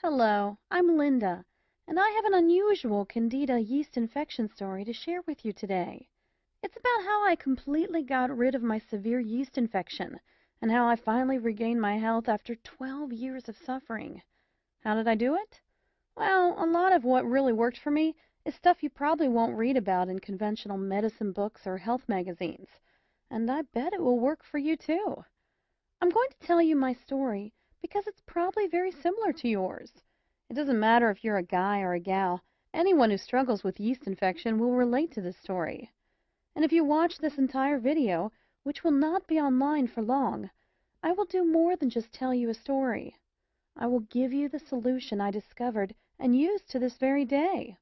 Hello, I'm Linda, and I have an unusual Candida yeast infection story to share with you today. It's about how I completely got rid of my severe yeast infection and how I finally regained my health after 12 years of suffering. How did I do it? Well, a lot of what really worked for me is stuff you probably won't read about in conventional medicine books or health magazines, and I bet it will work for you too. I'm going to tell you my story because it's probably very similar to yours. It doesn't matter if you're a guy or a gal, anyone who struggles with yeast infection will relate to this story. And if you watch this entire video, which will not be online for long, I will do more than just tell you a story. I will give you the solution I discovered and use to this very day.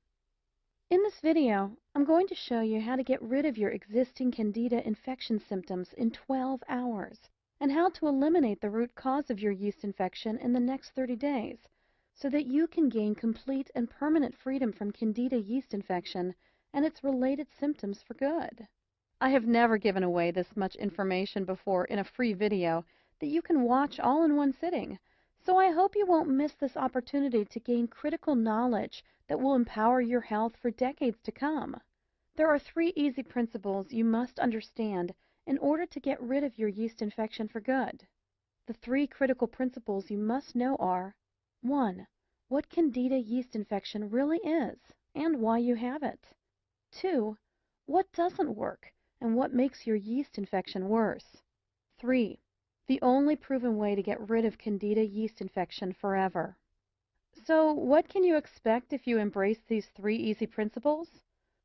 In this video, I'm going to show you how to get rid of your existing Candida infection symptoms in 12 hours and how to eliminate the root cause of your yeast infection in the next 30 days so that you can gain complete and permanent freedom from Candida yeast infection and its related symptoms for good. I have never given away this much information before in a free video that you can watch all in one sitting, so I hope you won't miss this opportunity to gain critical knowledge that will empower your health for decades to come. There are 3 easy principles you must understand in order to get rid of your yeast infection for good. The 3 critical principles you must know are: 1. What Candida yeast infection really is and why you have it. 2. What doesn't work and what makes your yeast infection worse. 3. The only proven way to get rid of Candida yeast infection forever. So, what can you expect if you embrace these 3 easy principles?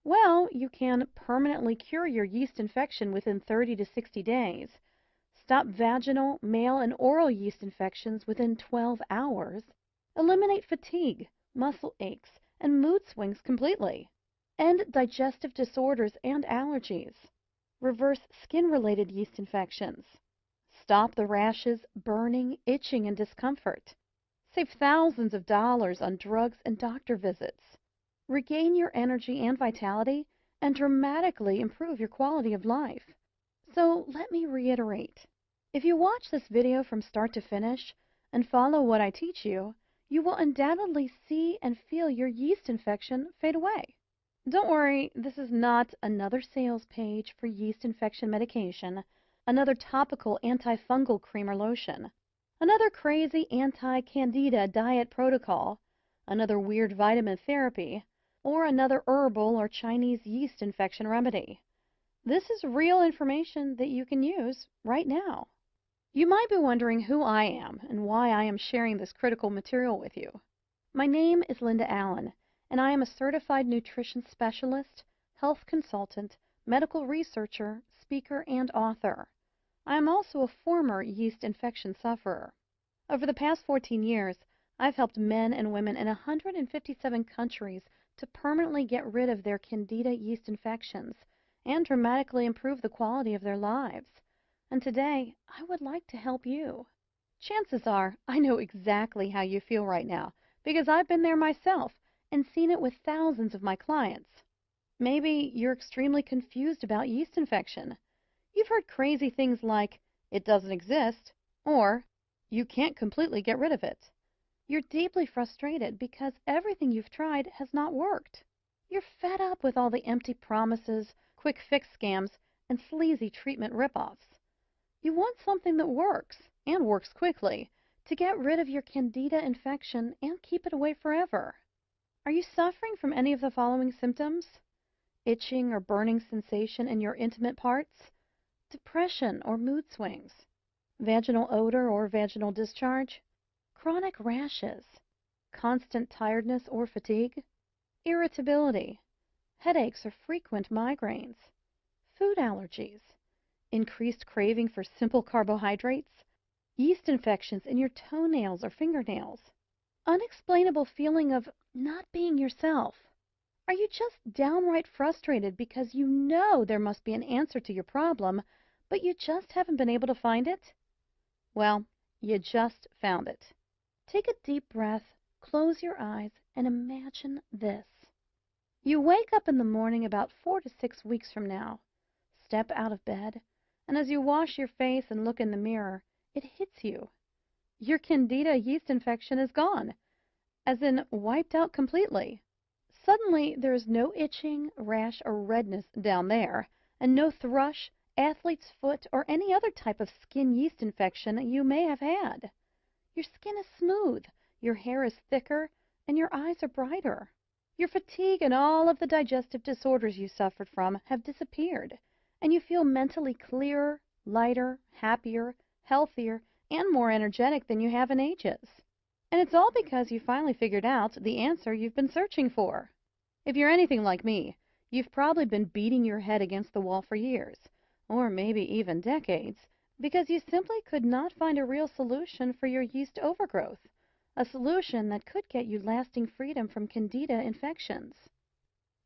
Well, you can permanently cure your yeast infection within 30 to 60 days, stop vaginal, male, and oral yeast infections within 12 hours, eliminate fatigue, muscle aches, and mood swings completely, end digestive disorders and allergies, reverse skin-related yeast infections, stop the rashes, burning, itching, and discomfort, save thousands of dollars on drugs and doctor visits, regain your energy and vitality, and dramatically improve your quality of life. So let me reiterate. If you watch this video from start to finish and follow what I teach you, you will undoubtedly see and feel your yeast infection fade away. Don't worry, this is not another sales page for yeast infection medication, another topical antifungal cream or lotion, another crazy anti-candida diet protocol, another weird vitamin therapy, or another herbal or Chinese yeast infection remedy. This is real information that you can use right now. You might be wondering who I am and why I am sharing this critical material with you. My name is Linda Allen, and I am a certified nutrition specialist, health consultant, medical researcher, speaker, and author. I am also a former yeast infection sufferer. Over the past 14 years, I've helped men and women in 157 countries to permanently get rid of their Candida yeast infections and dramatically improve the quality of their lives. And today, I would like to help you. Chances are I know exactly how you feel right now because I've been there myself and seen it with thousands of my clients. Maybe you're extremely confused about yeast infection. You've heard crazy things like, "It doesn't exist," or "You can't completely get rid of it." You're deeply frustrated because everything you've tried has not worked. You're fed up with all the empty promises, quick fix scams, and sleazy treatment ripoffs. You want something that works, and works quickly, to get rid of your Candida infection and keep it away forever. Are you suffering from any of the following symptoms? Itching or burning sensation in your intimate parts? Depression or mood swings? Vaginal odor or vaginal discharge? Chronic rashes? Constant tiredness or fatigue? Irritability? Headaches or frequent migraines? Food allergies? Increased craving for simple carbohydrates? Yeast infections in your toenails or fingernails? Unexplainable feeling of not being yourself? Are you just downright frustrated because you know there must be an answer to your problem, but you just haven't been able to find it? Well, you just found it. Take a deep breath, close your eyes, and imagine this. You wake up in the morning about 4 to 6 weeks from now. Step out of bed, and as you wash your face and look in the mirror, it hits you. Your Candida yeast infection is gone. as in wiped out completely. Suddenly, there's no itching, rash, or redness down there, and no thrush, athlete's foot, or any other type of skin yeast infection you may have had. Your skin is smooth, your hair is thicker, and your eyes are brighter. Your fatigue and all of the digestive disorders you suffered from have disappeared, and you feel mentally clearer, lighter, happier, healthier, and more energetic than you have in ages. And it's all because you finally figured out the answer you've been searching for. If you're anything like me, you've probably been beating your head against the wall for years, or maybe even decades, because you simply could not find a real solution for your yeast overgrowth, a solution that could get you lasting freedom from candida infections.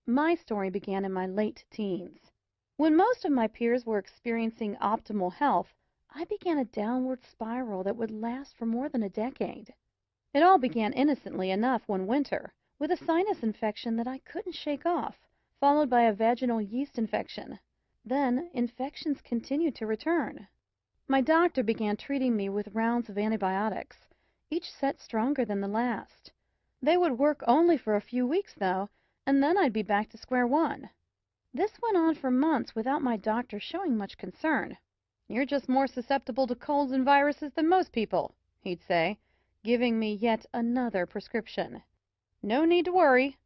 My story began in my late teens. When most of my peers were experiencing optimal health, I began a downward spiral that would last for more than a decade. It all began innocently enough one winter, with a sinus infection that I couldn't shake off, followed by a vaginal yeast infection. Then, infections continued to return. My doctor began treating me with rounds of antibiotics, each set stronger than the last. They would work only for a few weeks, though, and then I'd be back to square one. This went on for months without my doctor showing much concern. "You're just more susceptible to colds and viruses than most people," he'd say, giving me yet another prescription. "No need to worry."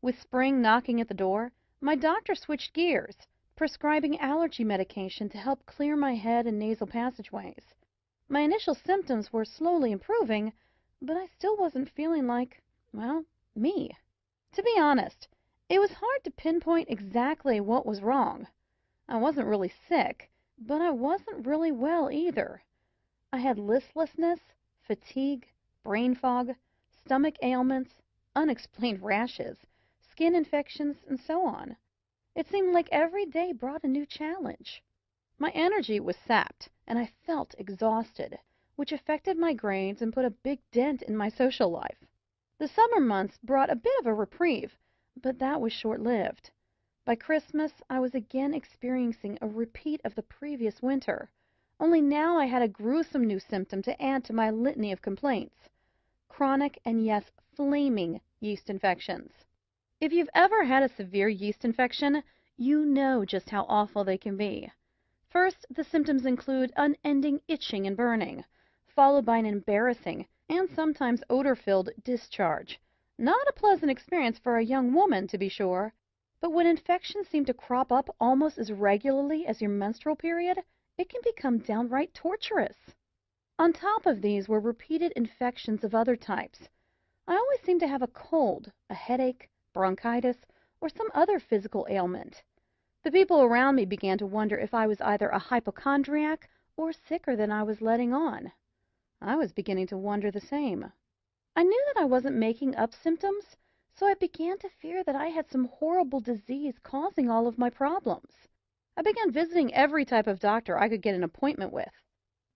With spring knocking at the door, my doctor switched gears, prescribing allergy medication to help clear my head and nasal passageways. My initial symptoms were slowly improving, but I still wasn't feeling like, well, me. To be honest, it was hard to pinpoint exactly what was wrong. I wasn't really sick, but I wasn't really well either. I had listlessness, fatigue, brain fog, stomach ailments, unexplained rashes, skin infections, and so on. It seemed like every day brought a new challenge. My energy was sapped, and I felt exhausted, which affected my grades and put a big dent in my social life. The summer months brought a bit of a reprieve, but that was short-lived. By Christmas, I was again experiencing a repeat of the previous winter, only now I had a gruesome new symptom to add to my litany of complaints. Chronic and, yes, flaming yeast infections. If you've ever had a severe yeast infection, you know just how awful they can be. First, the symptoms include unending itching and burning, followed by an embarrassing and sometimes odor-filled discharge. Not a pleasant experience for a young woman, to be sure, but when infections seem to crop up almost as regularly as your menstrual period, it can become downright torturous. On top of these were repeated infections of other types. I always seemed to have a cold, a headache, bronchitis, or some other physical ailment. The people around me began to wonder if I was either a hypochondriac or sicker than I was letting on. I was beginning to wonder the same. I knew that I wasn't making up symptoms, so I began to fear that I had some horrible disease causing all of my problems. I began visiting every type of doctor I could get an appointment with.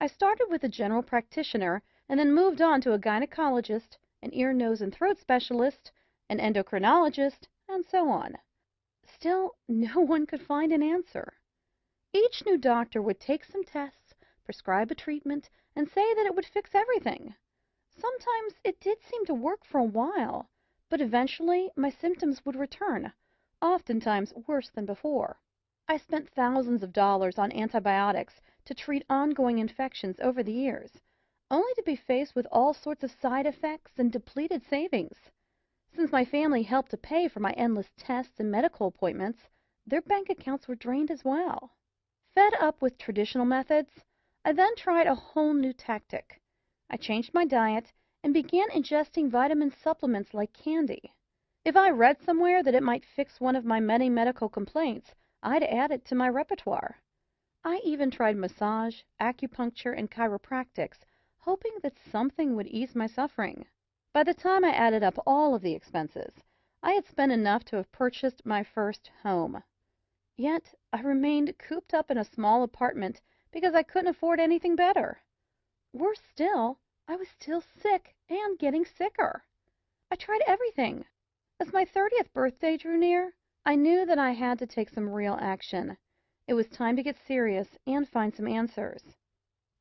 I started with a general practitioner and then moved on to a gynecologist, an ear, nose, and throat specialist, an endocrinologist, and so on. Still, no one could find an answer. Each new doctor would take some tests, prescribe a treatment, and say that it would fix everything. Sometimes it did seem to work for a while, but eventually my symptoms would return, oftentimes worse than before. I spent thousands of dollars on antibiotics to treat ongoing infections over the years, only to be faced with all sorts of side effects and depleted savings. Since my family helped to pay for my endless tests and medical appointments, their bank accounts were drained as well. Fed up with traditional methods, I then tried a whole new tactic. I changed my diet and began ingesting vitamin supplements like candy. If I read somewhere that it might fix one of my many medical complaints, I'd add it to my repertoire. I even tried massage, acupuncture, and chiropractics, hoping that something would ease my suffering. By the time I added up all of the expenses, I had spent enough to have purchased my first home. Yet I remained cooped up in a small apartment because I couldn't afford anything better. Worse still, I was still sick and getting sicker. I tried everything. As my 30th birthday drew near, I knew that I had to take some real action. It was time to get serious and find some answers.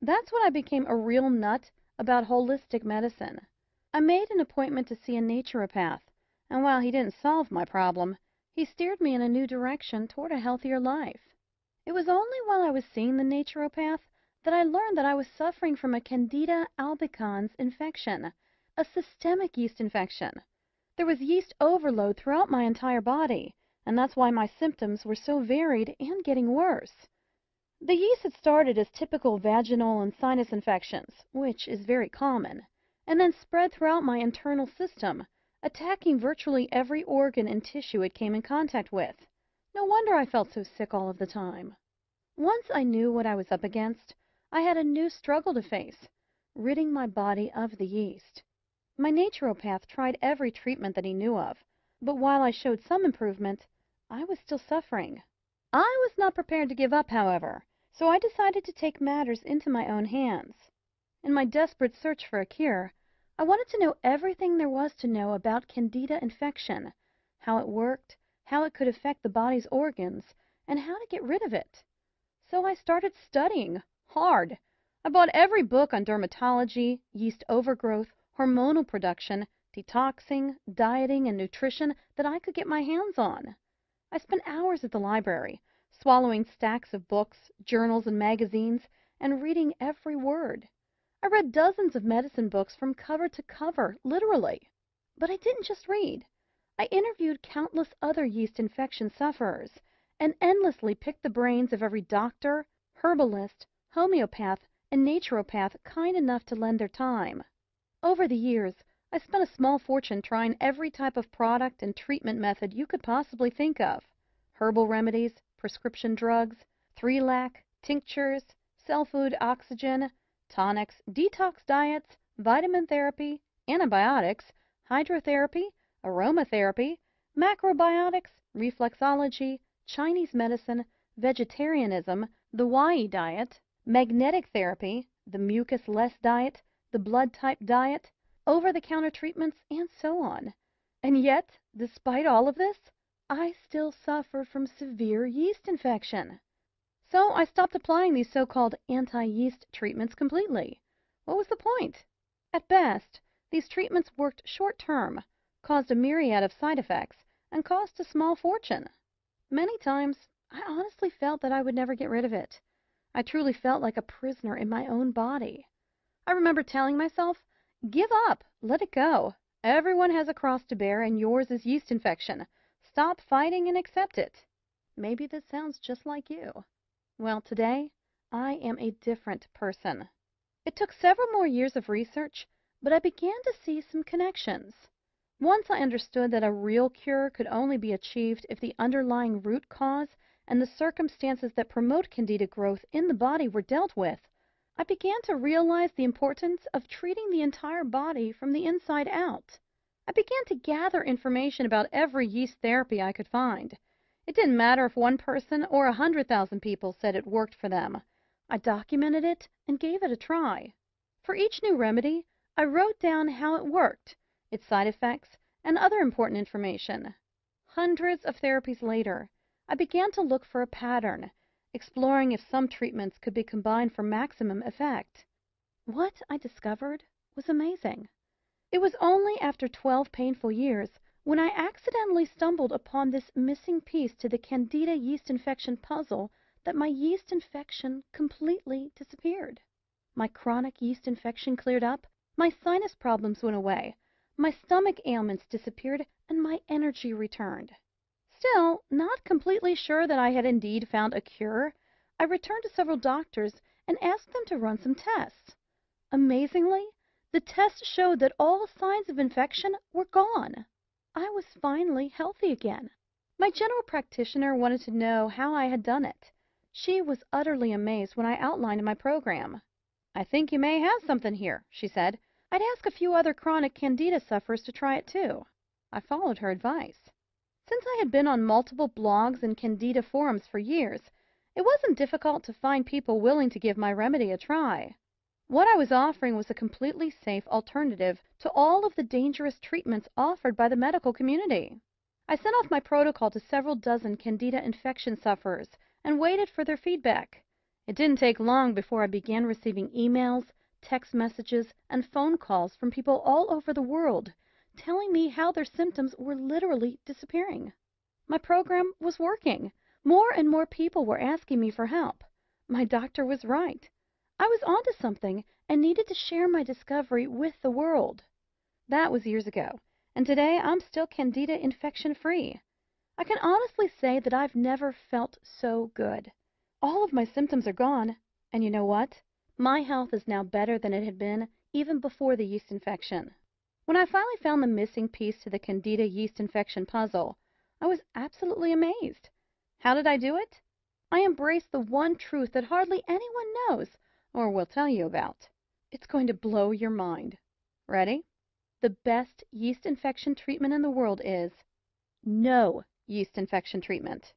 That's when I became a real nut about holistic medicine. I made an appointment to see a naturopath, and while he didn't solve my problem, he steered me in a new direction toward a healthier life. It was only while I was seeing the naturopath that I learned that I was suffering from a Candida albicans infection, a systemic yeast infection. There was yeast overload throughout my entire body, and that's why my symptoms were so varied and getting worse. The yeast had started as typical vaginal and sinus infections, which is very common, and then spread throughout my internal system, attacking virtually every organ and tissue it came in contact with. No wonder I felt so sick all of the time. Once I knew what I was up against, I had a new struggle to face, ridding my body of the yeast. My naturopath tried every treatment that he knew of, but while I showed some improvement, I was still suffering. I was not prepared to give up, however, so I decided to take matters into my own hands. In my desperate search for a cure, I wanted to know everything there was to know about Candida infection, how it worked, how it could affect the body's organs, and how to get rid of it. So I started studying hard. I bought every book on dermatology, yeast overgrowth, hormonal production, detoxing, dieting, and nutrition that I could get my hands on. I spent hours at the library, swallowing stacks of books, journals, and magazines, and reading every word. I read dozens of medicine books from cover to cover, literally. But I didn't just read. I interviewed countless other yeast infection sufferers and endlessly picked the brains of every doctor, herbalist, homeopath, and naturopath kind enough to lend their time. Over the years, I spent a small fortune trying every type of product and treatment method you could possibly think of. Herbal remedies, prescription drugs, 3-lac, tinctures, cell food oxygen, tonics, detox diets, vitamin therapy, antibiotics, hydrotherapy, aromatherapy, macrobiotics, reflexology, Chinese medicine, vegetarianism, the Y diet, magnetic therapy, the mucus-less diet, the blood type diet, over-the-counter treatments, and so on. And yet, despite all of this, I still suffered from severe yeast infection. So I stopped applying these so-called anti-yeast treatments completely. What was the point? At best, these treatments worked short-term, caused a myriad of side effects, and cost a small fortune. Many times, I honestly felt that I would never get rid of it. I truly felt like a prisoner in my own body. I remember telling myself, give up, let it go. Everyone has a cross to bear, and yours is yeast infection. Stop fighting and accept it. Maybe this sounds just like you. Well, today, I am a different person. It took several more years of research, but I began to see some connections. Once I understood that a real cure could only be achieved if the underlying root cause and the circumstances that promote Candida growth in the body were dealt with, I began to realize the importance of treating the entire body from the inside out. I began to gather information about every yeast therapy I could find. It didn't matter if one person or 100,000 people said it worked for them. I documented it and gave it a try. For each new remedy, I wrote down how it worked, its side effects, and other important information. Hundreds of therapies later, I began to look for a pattern, exploring if some treatments could be combined for maximum effect. What I discovered was amazing. It was only after 12 painful years when I accidentally stumbled upon this missing piece to the Candida yeast infection puzzle that my yeast infection completely disappeared. My chronic yeast infection cleared up, my sinus problems went away, my stomach ailments disappeared, and my energy returned. Still, not completely sure that I had indeed found a cure, I returned to several doctors and asked them to run some tests. Amazingly, the tests showed that all signs of infection were gone. I was finally healthy again. My general practitioner wanted to know how I had done it. She was utterly amazed when I outlined my program. "I think you may have something here," she said. "I'd ask a few other chronic Candida sufferers to try it too." I followed her advice. Since I had been on multiple blogs and Candida forums for years, it wasn't difficult to find people willing to give my remedy a try. What I was offering was a completely safe alternative to all of the dangerous treatments offered by the medical community. I sent off my protocol to several dozen Candida infection sufferers and waited for their feedback. It didn't take long before I began receiving emails, text messages, and phone calls from people all over the world telling me how their symptoms were literally disappearing. My program was working. More and more people were asking me for help. My doctor was right. I was onto something and needed to share my discovery with the world. That was years ago, and today I'm still Candida infection free. I can honestly say that I've never felt so good. All of my symptoms are gone, and you know what? My health is now better than it had been even before the yeast infection. When I finally found the missing piece to the Candida yeast infection puzzle, I was absolutely amazed. How did I do it? I embraced the one truth that hardly anyone knows or will tell you about. It's going to blow your mind. Ready? The best yeast infection treatment in the world is no yeast infection treatment.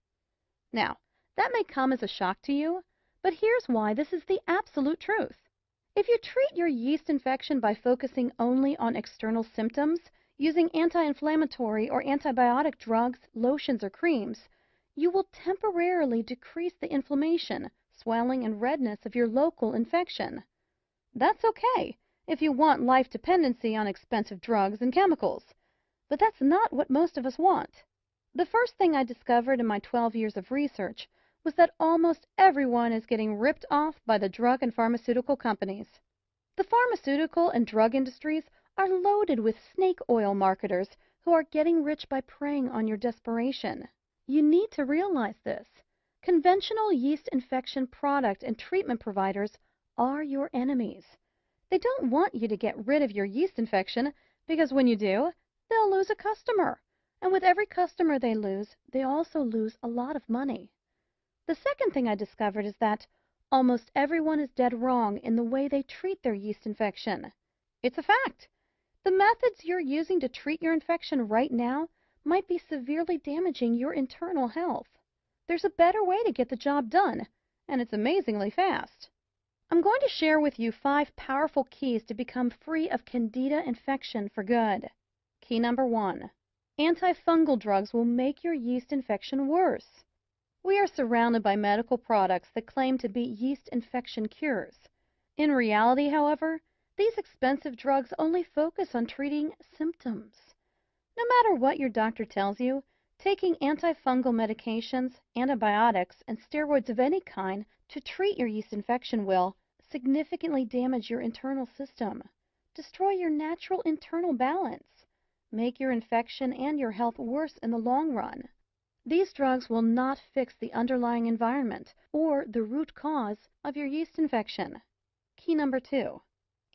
Now, that may come as a shock to you, but here's why this is the absolute truth. If you treat your yeast infection by focusing only on external symptoms, using anti-inflammatory or antibiotic drugs, lotions, or creams, you will temporarily decrease the inflammation, swelling, and redness of your local infection. That's okay if you want life dependency on expensive drugs and chemicals, but that's not what most of us want. The first thing I discovered in my 12 years of research was that almost everyone is getting ripped off by the drug and pharmaceutical companies. The pharmaceutical and drug industries are loaded with snake oil marketers who are getting rich by preying on your desperation. You need to realize this. Conventional yeast infection product and treatment providers are your enemies. They don't want you to get rid of your yeast infection because when you do, they'll lose a customer. And with every customer they lose, they also lose a lot of money. The second thing I discovered is that almost everyone is dead wrong in the way they treat their yeast infection. It's a fact. The methods you're using to treat your infection right now might be severely damaging your internal health. There's a better way to get the job done, and it's amazingly fast. I'm going to share with you 5 powerful keys to become free of Candida infection for good. Key number 1. Antifungal drugs will make your yeast infection worse. We are surrounded by medical products that claim to be yeast infection cures. In reality, however, these expensive drugs only focus on treating symptoms. No matter what your doctor tells you, taking antifungal medications, antibiotics, and steroids of any kind to treat your yeast infection will significantly damage your internal system, destroy your natural internal balance, make your infection and your health worse in the long run. These drugs will not fix the underlying environment or the root cause of your yeast infection. Key number 2.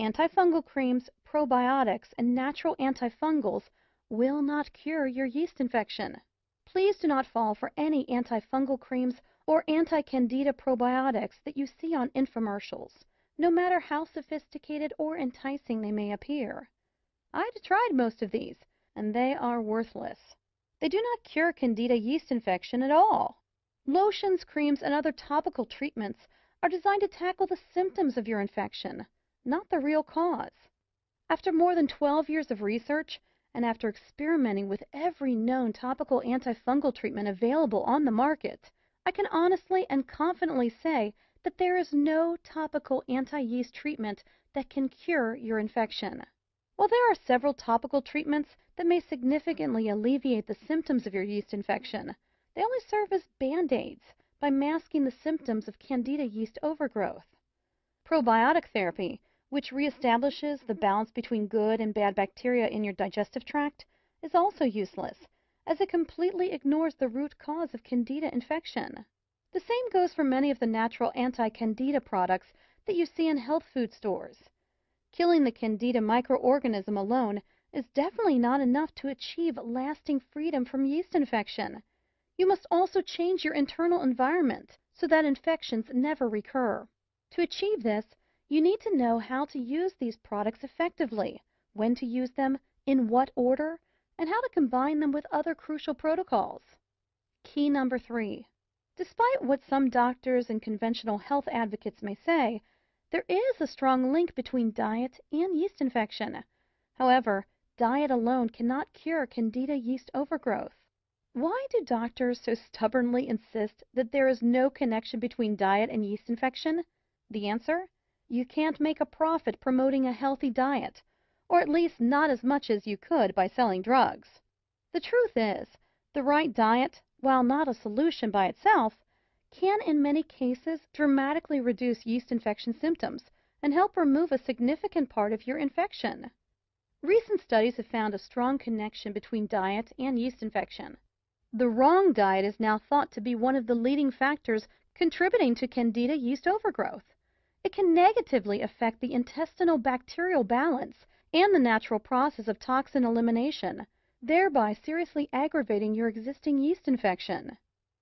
Antifungal creams, probiotics, and natural antifungals will not cure your yeast infection. Please do not fall for any antifungal creams or anti-candida probiotics that you see on infomercials, no matter how sophisticated or enticing they may appear. I've tried most of these, and they are worthless. They do not cure Candida yeast infection at all. Lotions, creams, and other topical treatments are designed to tackle the symptoms of your infection, not the real cause. After more than 12 years of research, and after experimenting with every known topical antifungal treatment available on the market, I can honestly and confidently say that there is no topical anti-yeast treatment that can cure your infection. While there are several topical treatments that may significantly alleviate the symptoms of your yeast infection, they only serve as band-aids by masking the symptoms of Candida yeast overgrowth. Probiotic therapy, which reestablishes the balance between good and bad bacteria in your digestive tract, is also useless, as it completely ignores the root cause of Candida infection. The same goes for many of the natural anti-Candida products that you see in health food stores. Killing the Candida microorganism alone is definitely not enough to achieve lasting freedom from yeast infection. You must also change your internal environment so that infections never recur. To achieve this, you need to know how to use these products effectively, when to use them, in what order, and how to combine them with other crucial protocols. Key number 3. Despite what some doctors and conventional health advocates may say, there is a strong link between diet and yeast infection. However, diet alone cannot cure Candida yeast overgrowth. Why do doctors so stubbornly insist that there is no connection between diet and yeast infection? The answer? You can't make a profit promoting a healthy diet, or at least not as much as you could by selling drugs. The truth is, the right diet, while not a solution by itself, can in many cases dramatically reduce yeast infection symptoms and help remove a significant part of your infection. Recent studies have found a strong connection between diet and yeast infection. The wrong diet is now thought to be one of the leading factors contributing to Candida yeast overgrowth. It can negatively affect the intestinal bacterial balance and the natural process of toxin elimination, thereby seriously aggravating your existing yeast infection.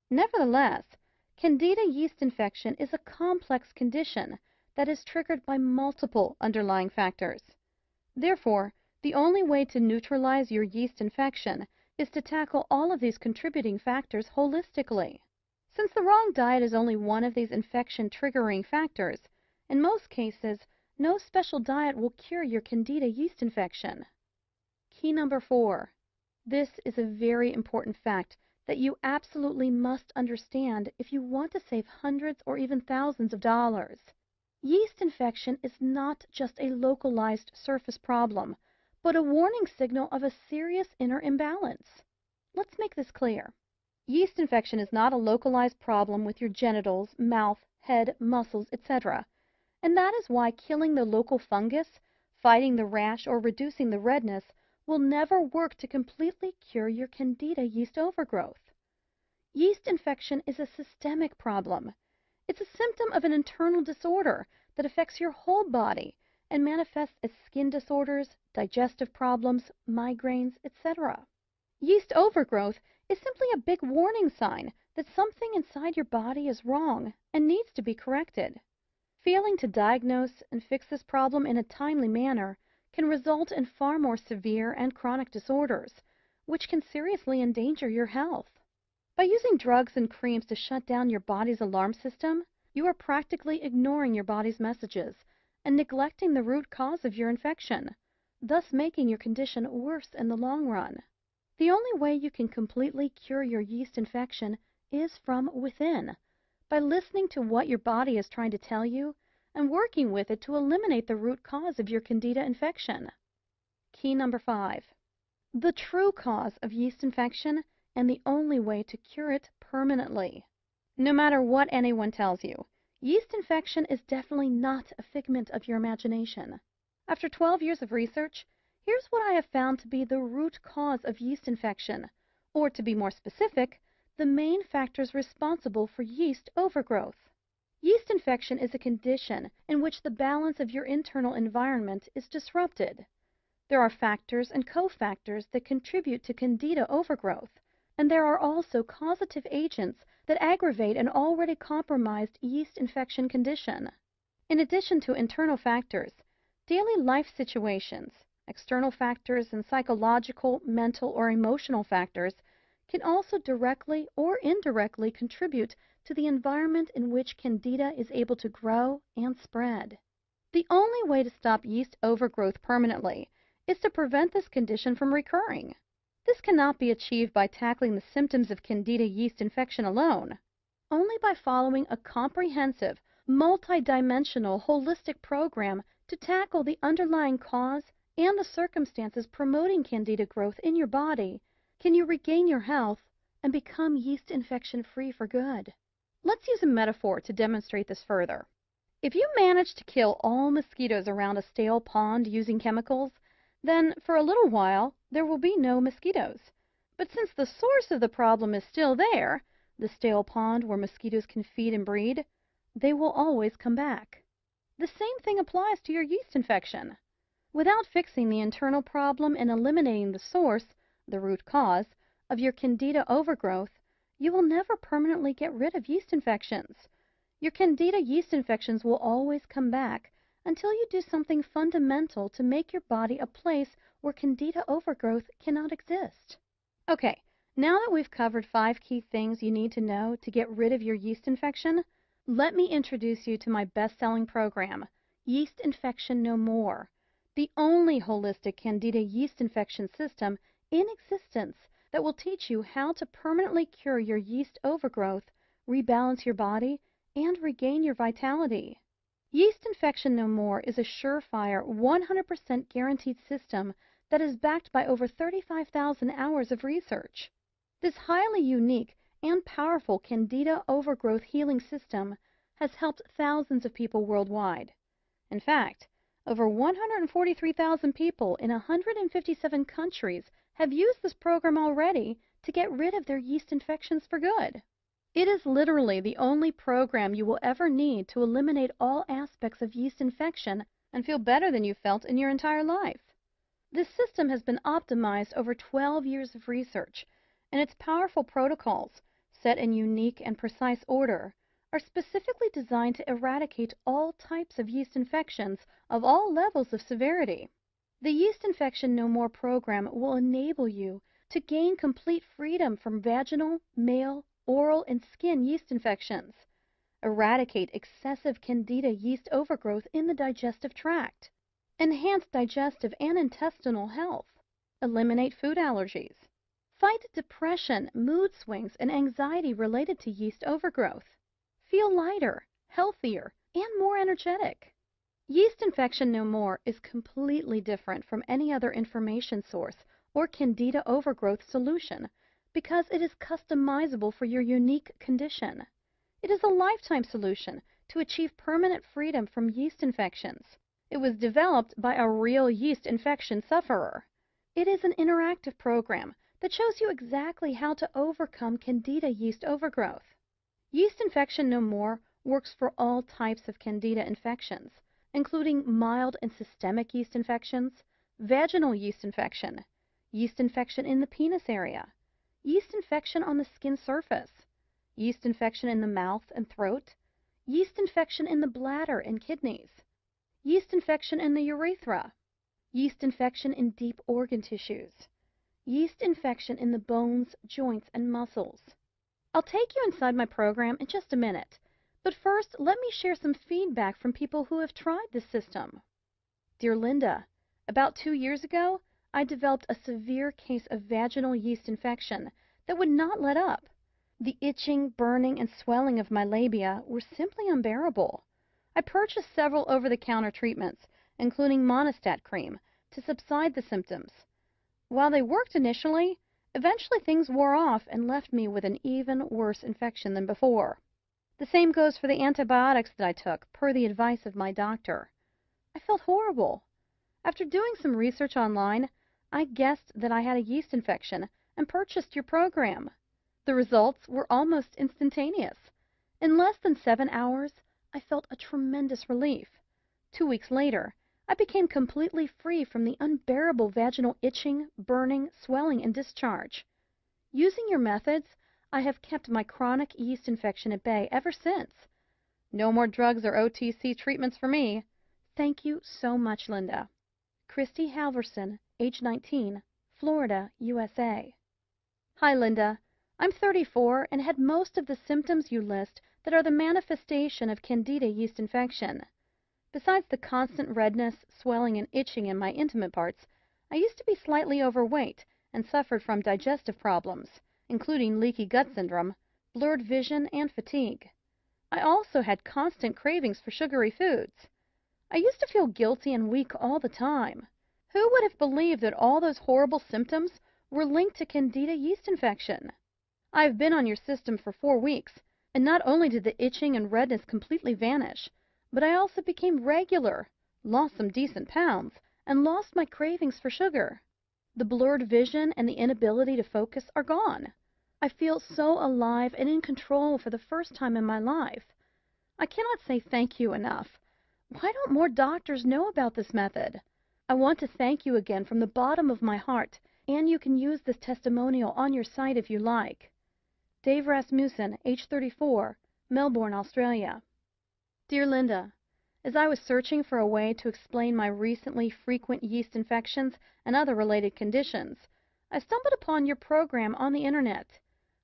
Nevertheless, Candida yeast infection is a complex condition that is triggered by multiple underlying factors. Therefore, the only way to neutralize your yeast infection is to tackle all of these contributing factors holistically. Since the wrong diet is only one of these infection-triggering factors, in most cases, no special diet will cure your Candida yeast infection. Key number 4. This is a very important fact that you absolutely must understand if you want to save hundreds or even thousands of dollars. Yeast infection is not just a localized surface problem, but a warning signal of a serious inner imbalance. Let's make this clear. Yeast infection is not a localized problem with your genitals, mouth, head, muscles, etc. And that is why killing the local fungus, fighting the rash, or reducing the redness will never work to completely cure your Candida yeast overgrowth. Yeast infection is a systemic problem. It's a symptom of an internal disorder that affects your whole body and manifests as skin disorders, digestive problems, migraines, etc. Yeast overgrowth is simply a big warning sign that something inside your body is wrong and needs to be corrected. Failing to diagnose and fix this problem in a timely manner can result in far more severe and chronic disorders, which can seriously endanger your health. By using drugs and creams to shut down your body's alarm system, you are practically ignoring your body's messages and neglecting the root cause of your infection, thus making your condition worse in the long run. The only way you can completely cure your yeast infection is from within, by listening to what your body is trying to tell you and working with it to eliminate the root cause of your Candida infection. Key number 5. The true cause of yeast infection and the only way to cure it permanently. No matter what anyone tells you, yeast infection is definitely not a figment of your imagination. After 12 years of research, here's what I have found to be the root cause of yeast infection, or to be more specific, the main factors responsible for yeast overgrowth. Yeast infection is a condition in which the balance of your internal environment is disrupted. There are factors and cofactors that contribute to Candida overgrowth, and there are also causative agents that aggravate an already compromised yeast infection condition. In addition to internal factors, daily life situations, external factors, and psychological, mental, or emotional factors can also directly or indirectly contribute to the environment in which Candida is able to grow and spread. The only way to stop yeast overgrowth permanently is to prevent this condition from recurring. This cannot be achieved by tackling the symptoms of Candida yeast infection alone. Only by following a comprehensive, multidimensional, holistic program to tackle the underlying cause and the circumstances promoting Candida growth in your body can you regain your health and become yeast infection free for good. Let's use a metaphor to demonstrate this further. If you manage to kill all mosquitoes around a stale pond using chemicals, then for a little while there will be no mosquitoes. But since the source of the problem is still there, the stale pond where mosquitoes can feed and breed, they will always come back. The same thing applies to your yeast infection. Without fixing the internal problem and eliminating the source, the root cause, of your Candida overgrowth, you will never permanently get rid of yeast infections. Your Candida yeast infections will always come back until you do something fundamental to make your body a place where Candida overgrowth cannot exist. Okay, now that we've covered 5 key things you need to know to get rid of your yeast infection, let me introduce you to my best-selling program, Yeast Infection No More, the only holistic Candida yeast infection system in existence that will teach you how to permanently cure your yeast overgrowth, rebalance your body, and regain your vitality. Yeast Infection No More is a surefire, 100% guaranteed system that is backed by over 35,000 hours of research. This highly unique and powerful Candida overgrowth healing system has helped thousands of people worldwide. In fact, over 143,000 people in 157 countries have used this program already to get rid of their yeast infections for good. It is literally the only program you will ever need to eliminate all aspects of yeast infection and feel better than you felt in your entire life. This system has been optimized over 12 years of research, and its powerful protocols, set in unique and precise order, are specifically designed to eradicate all types of yeast infections of all levels of severity. The Yeast Infection No More program will enable you to gain complete freedom from vaginal, male, oral, and skin yeast infections, eradicate excessive Candida yeast overgrowth in the digestive tract, enhance digestive and intestinal health, eliminate food allergies, fight depression, mood swings, and anxiety related to yeast overgrowth, feel lighter, healthier, and more energetic. Yeast Infection No More is completely different from any other information source or Candida overgrowth solution because it is customizable for your unique condition. It is a lifetime solution to achieve permanent freedom from yeast infections. It was developed by a real yeast infection sufferer. It is an interactive program that shows you exactly how to overcome Candida yeast overgrowth. Yeast Infection No More works for all types of Candida infections, including mild and systemic yeast infections, vaginal yeast infection in the penis area, yeast infection on the skin surface, yeast infection in the mouth and throat, yeast infection in the bladder and kidneys, yeast infection in the urethra, yeast infection in deep organ tissues, yeast infection in the bones, joints, and muscles. I'll take you inside my program in just a minute, but first let me share some feedback from people who have tried this system. Dear Linda, about 2 years ago, I developed a severe case of vaginal yeast infection that would not let up. The itching, burning, and swelling of my labia were simply unbearable. I purchased several over-the-counter treatments, including Monistat cream, to subside the symptoms. While they worked initially, eventually things wore off and left me with an even worse infection than before. The same goes for the antibiotics that I took, per the advice of my doctor. I felt horrible. After doing some research online, I guessed that I had a yeast infection and purchased your program. The results were almost instantaneous. In less than 7 hours, I felt a tremendous relief. 2 weeks later, I became completely free from the unbearable vaginal itching, burning, swelling, and discharge. Using your methods, I have kept my chronic yeast infection at bay ever since. No more drugs or OTC treatments for me. Thank you so much, Linda. Christy Halverson, age 19, Florida, USA. Hi, Linda. I'm 34 and had most of the symptoms you list that are the manifestation of Candida yeast infection. Besides the constant redness, swelling, and itching in my intimate parts, I used to be slightly overweight and suffered from digestive problems, including leaky gut syndrome, blurred vision, and fatigue. I also had constant cravings for sugary foods. I used to feel guilty and weak all the time. Who would have believed that all those horrible symptoms were linked to Candida yeast infection? I have been on your system for 4 weeks, and not only did the itching and redness completely vanish, but I also became regular, lost some decent pounds, and lost my cravings for sugar. The blurred vision and the inability to focus are gone. I feel so alive and in control for the first time in my life. I cannot say thank you enough. Why don't more doctors know about this method? I want to thank you again from the bottom of my heart, and you can use this testimonial on your site if you like. Dave Rasmussen, age 34, Melbourne, Australia. Dear Linda, as I was searching for a way to explain my recently frequent yeast infections and other related conditions, I stumbled upon your program on the internet.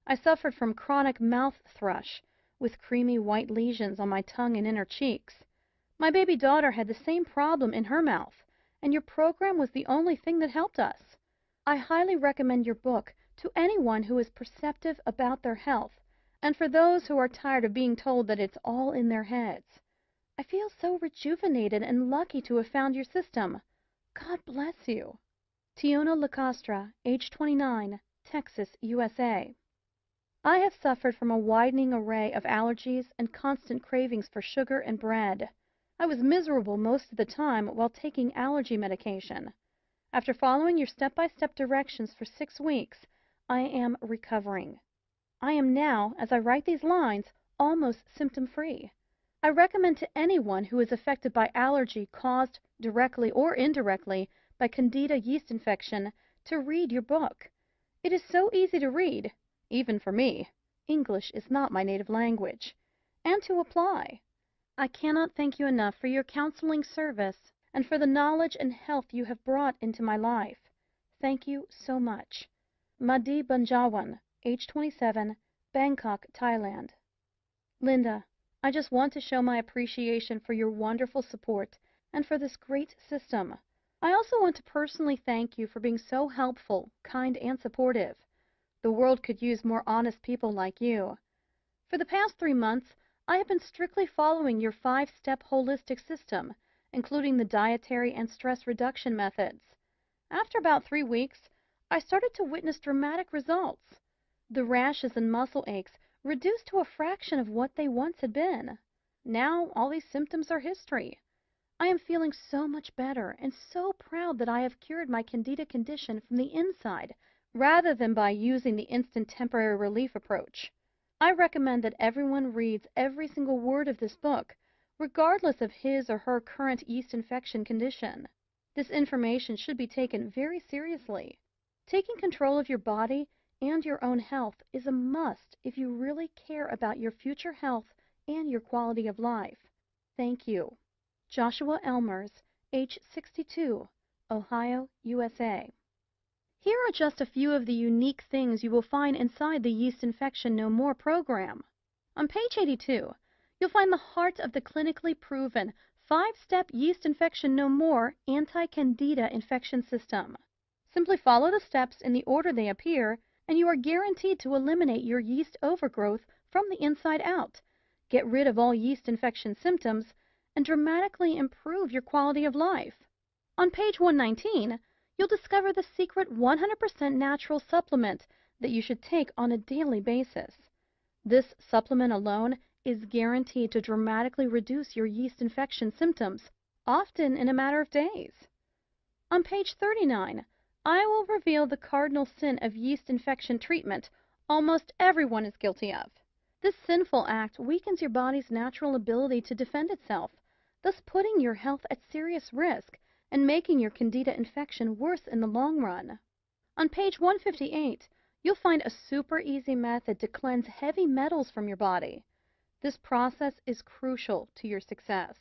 I suffered from chronic mouth thrush, with creamy white lesions on my tongue and inner cheeks. My baby daughter had the same problem in her mouth, and your program was the only thing that helped us. I highly recommend your book to anyone who is perceptive about their health, and for those who are tired of being told that it's all in their heads. I feel so rejuvenated and lucky to have found your system. God bless you. Tiona Lacostra, age 29, Texas, USA. I have suffered from a widening array of allergies and constant cravings for sugar and bread. I was miserable most of the time while taking allergy medication. After following your step-by-step directions for 6 weeks, I am recovering. I am now, as I write these lines, almost symptom-free. I recommend to anyone who is affected by allergy caused, directly or indirectly, by Candida yeast infection to read your book. It is so easy to read, even for me. English is not my native language. And to apply. I cannot thank you enough for your counseling service and for the knowledge and health you have brought into my life. Thank you so much. Madi Banjawan, age 27, Bangkok, Thailand. Linda, I just want to show my appreciation for your wonderful support and for this great system. I also want to personally thank you for being so helpful, kind, and supportive. The world could use more honest people like you. For the past 3 months, I have been strictly following your 5-step holistic system, including the dietary and stress reduction methods. After about 3 weeks, I started to witness dramatic results. The rashes and muscle aches reduced to a fraction of what they once had been. Now, all these symptoms are history. I am feeling so much better and so proud that I have cured my Candida condition from the inside, rather than by using the instant temporary relief approach. I recommend that everyone reads every single word of this book, regardless of his or her current yeast infection condition. This information should be taken very seriously. Taking control of your body and your own health is a must if you really care about your future health and your quality of life. Thank you. Joshua Elmers, age 62, Ohio, USA. Here are just a few of the unique things you will find inside the Yeast Infection No More program. On page 82, you'll find the heart of the clinically proven 5-step Yeast Infection No More anti-Candida infection system. Simply follow the steps in the order they appear, and you are guaranteed to eliminate your yeast overgrowth from the inside out, get rid of all yeast infection symptoms, and dramatically improve your quality of life. On page 119, you'll discover the secret 100% natural supplement that you should take on a daily basis. This supplement alone is guaranteed to dramatically reduce your yeast infection symptoms, often in a matter of days. On page 39, I will reveal the cardinal sin of yeast infection treatment almost everyone is guilty of. This sinful act weakens your body's natural ability to defend itself, thus putting your health at serious risk and making your Candida infection worse in the long run. On page 158, you'll find a super easy method to cleanse heavy metals from your body. This process is crucial to your success.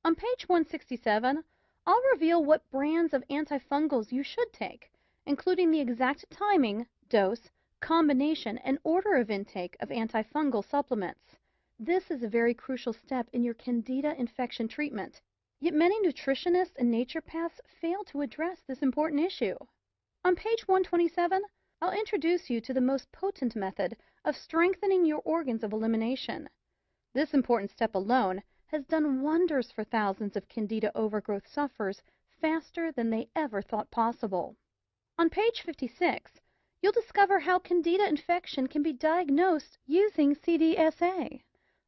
On page 167, I'll reveal what brands of antifungals you should take, including the exact timing, dose, combination, and order of intake of antifungal supplements. This is a very crucial step in your Candida infection treatment, yet many nutritionists and naturopaths fail to address this important issue. On page 127, I'll introduce you to the most potent method of strengthening your organs of elimination. This important step alone has done wonders for thousands of Candida overgrowth sufferers faster than they ever thought possible. On page 56, you'll discover how Candida infection can be diagnosed using CDSA,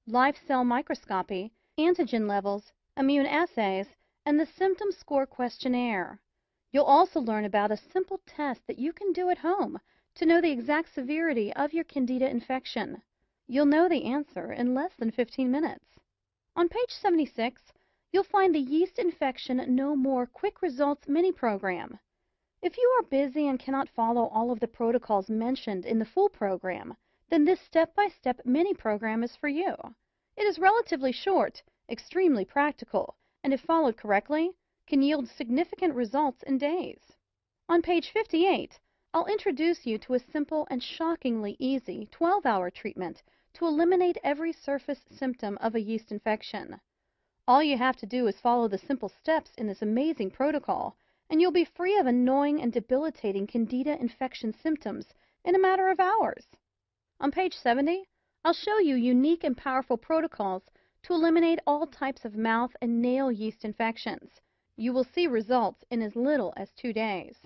live cell microscopy, antigen levels, immune assays, and the symptom score questionnaire. You'll also learn about a simple test that you can do at home to know the exact severity of your Candida infection. You'll know the answer in less than 15 minutes. On page 76, you'll find the Yeast Infection No More Quick Results mini program. If you are busy and cannot follow all of the protocols mentioned in the full program, then this step-by-step mini program is for you. It is relatively short, extremely practical, and if followed correctly, can yield significant results in days. On page 58, I'll introduce you to a simple and shockingly easy 12-hour treatment to eliminate every surface symptom of a yeast infection. All you have to do is follow the simple steps in this amazing protocol, and you'll be free of annoying and debilitating Candida infection symptoms in a matter of hours. On page 70, I'll show you unique and powerful protocols to eliminate all types of mouth and nail yeast infections. You will see results in as little as 2 days.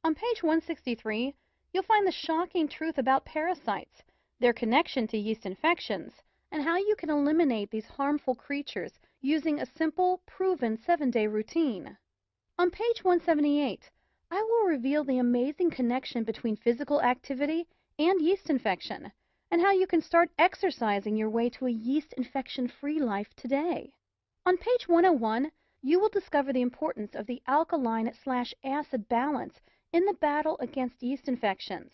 On page 163, you'll find the shocking truth about parasites, their connection to yeast infections, and how you can eliminate these harmful creatures using a simple, proven 7-day routine. On page 178, I will reveal the amazing connection between physical activity and yeast infection, and how you can start exercising your way to a yeast infection-free life today. On page 101, you will discover the importance of the alkaline/acid balance in the battle against yeast infections,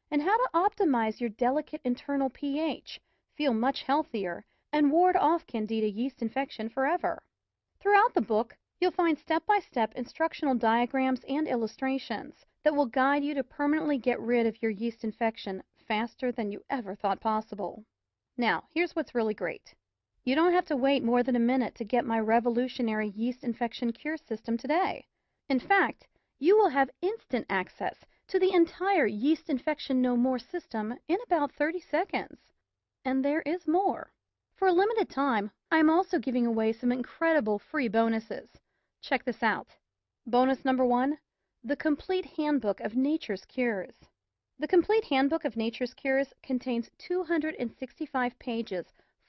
and how to optimize your delicate internal pH, feel much healthier, and ward off Candida yeast infection forever. Throughout the book, you'll find step-by-step instructional diagrams and illustrations that will guide you to permanently get rid of your yeast infection faster than you ever thought possible. Now, here's what's really great. You don't have to wait more than a minute to get my revolutionary yeast infection cure system today. In fact, you will have instant access to the entire Yeast Infection No More system in about 30 seconds. And there is more. For a limited time, I'm also giving away some incredible free bonuses. Check this out. Bonus number 1, the Complete Handbook of Nature's Cures. The Complete Handbook of Nature's Cures contains 265 pages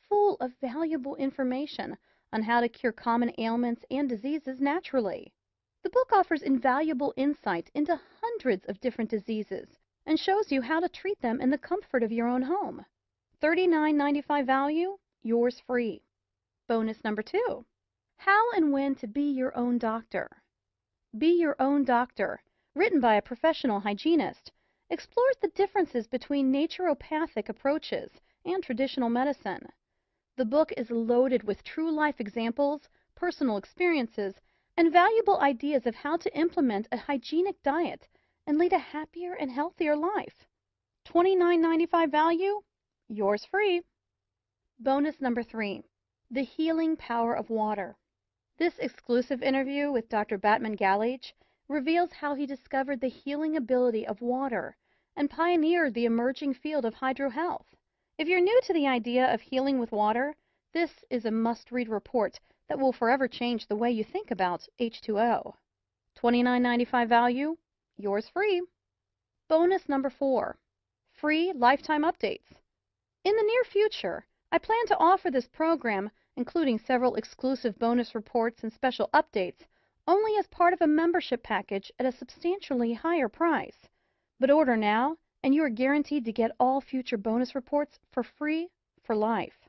full of valuable information on how to cure common ailments and diseases naturally. The book offers invaluable insight into hundreds of different diseases and shows you how to treat them in the comfort of your own home. $39.95 value, yours free. Bonus number 2, How and When to Be Your Own Doctor. Be Your Own Doctor, written by a professional hygienist, explores the differences between naturopathic approaches and traditional medicine. The book is loaded with true-life examples, personal experiences, and valuable ideas of how to implement a hygienic diet and lead a happier and healthier life. $29.95 value, yours free. Bonus number 3, The Healing Power of Water. This exclusive interview with Dr. Batman Galich reveals how he discovered the healing ability of water and pioneered the emerging field of hydrohealth. If you're new to the idea of healing with water, this is a must-read report that will forever change the way you think about H2O. $29.95 value, yours free. Bonus number 4, Free Lifetime Updates. In the near future, I plan to offer this program, including several exclusive bonus reports and special updates, only as part of a membership package at a substantially higher price. But order now, and you are guaranteed to get all future bonus reports for free for life.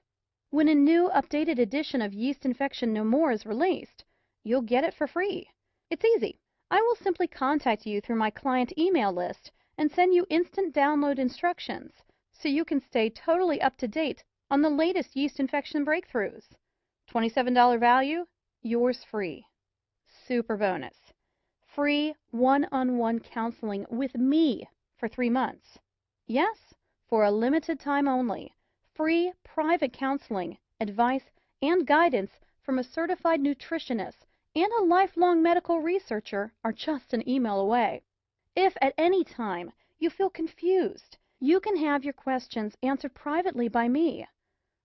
When a new updated edition of Yeast Infection No More is released, you'll get it for free. It's easy. I will simply contact you through my client email list and send you instant download instructions so you can stay totally up to date on the latest yeast infection breakthroughs. $27 value, yours free. Super bonus. Free one-on-one counseling with me for 3 months. Yes, for a limited time only. Free private counseling, advice, and guidance from a certified nutritionist and a lifelong medical researcher are just an email away. If at any time you feel confused, you can have your questions answered privately by me.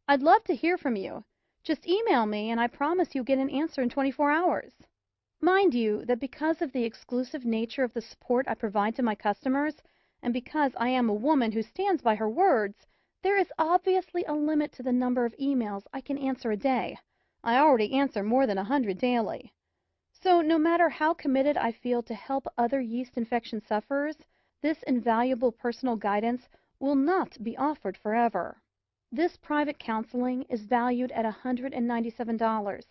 I'd love to hear from you. Just email me and I promise you'll get an answer in 24 hours. Mind you that because of the exclusive nature of the support I provide to my customers, and because I am a woman who stands by her words, there is obviously a limit to the number of emails I can answer a day. I already answer more than 100 daily. So no matter how committed I feel to help other yeast infection sufferers, this invaluable personal guidance will not be offered forever. This private counseling is valued at $197,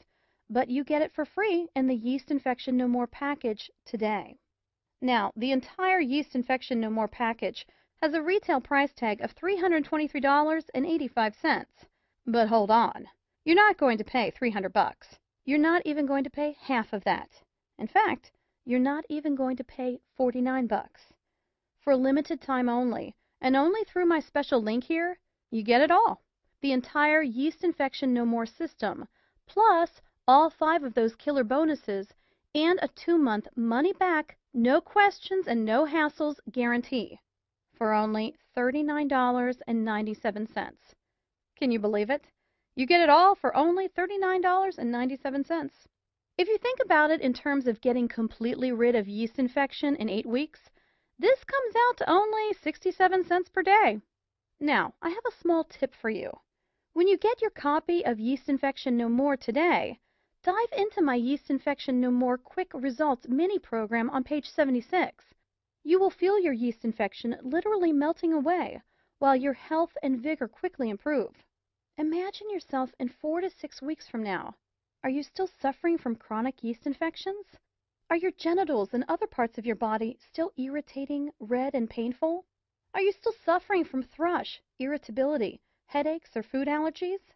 but you get it for free in the Yeast Infection No More package today. Now, the entire Yeast Infection No More package has a retail price tag of $323.85. But hold on. You're not going to pay $300. You're not even going to pay half of that. In fact, you're not even going to pay $49. For a limited time only, and only through my special link here, you get it all. The entire Yeast Infection No More system, plus all 5 of those killer bonuses, and a 2-month money-back, no questions and no hassles guarantee for only $39.97. Can you believe it? You get it all for only $39.97. If you think about it in terms of getting completely rid of yeast infection in 8 weeks, this comes out to only 67 cents per day. Now, I have a small tip for you. When you get your copy of Yeast Infection No More today, dive into my Yeast Infection No More Quick Results mini program on page 76. You will feel your yeast infection literally melting away, while your health and vigor quickly improve. Imagine yourself in 4 to 6 weeks from now. Are you still suffering from chronic yeast infections? Are your genitals and other parts of your body still irritating, red, and painful? Are you still suffering from thrush, irritability, headaches, or food allergies?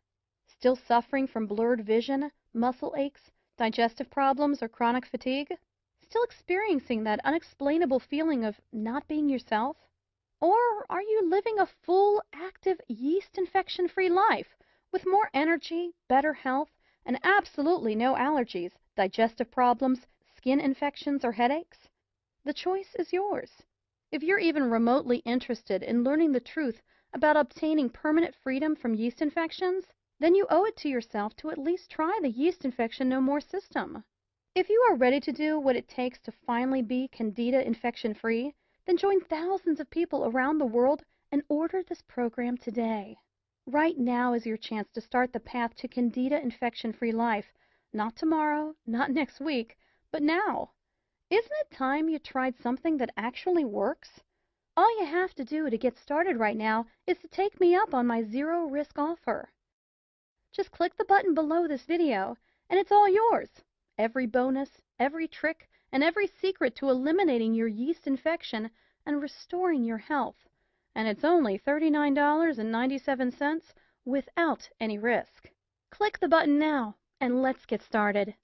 Still suffering from blurred vision, muscle aches, digestive problems, or chronic fatigue? Still experiencing that unexplainable feeling of not being yourself? Or are you living a full, active, yeast infection-free life with more energy, better health, and absolutely no allergies, digestive problems, skin infections, or headaches? The choice is yours. If you're even remotely interested in learning the truth about obtaining permanent freedom from yeast infections, then you owe it to yourself to at least try the Yeast Infection No More system. If you are ready to do what it takes to finally be Candida infection-free, then join thousands of people around the world and order this program today. Right now is your chance to start the path to Candida infection-free life. Not tomorrow, not next week, but now. Isn't it time you tried something that actually works? All you have to do to get started right now is to take me up on my zero-risk offer. Just click the button below this video, and it's all yours. Every bonus, every trick, and every secret to eliminating your yeast infection and restoring your health. And it's only $39.97 without any risk. Click the button now, and let's get started.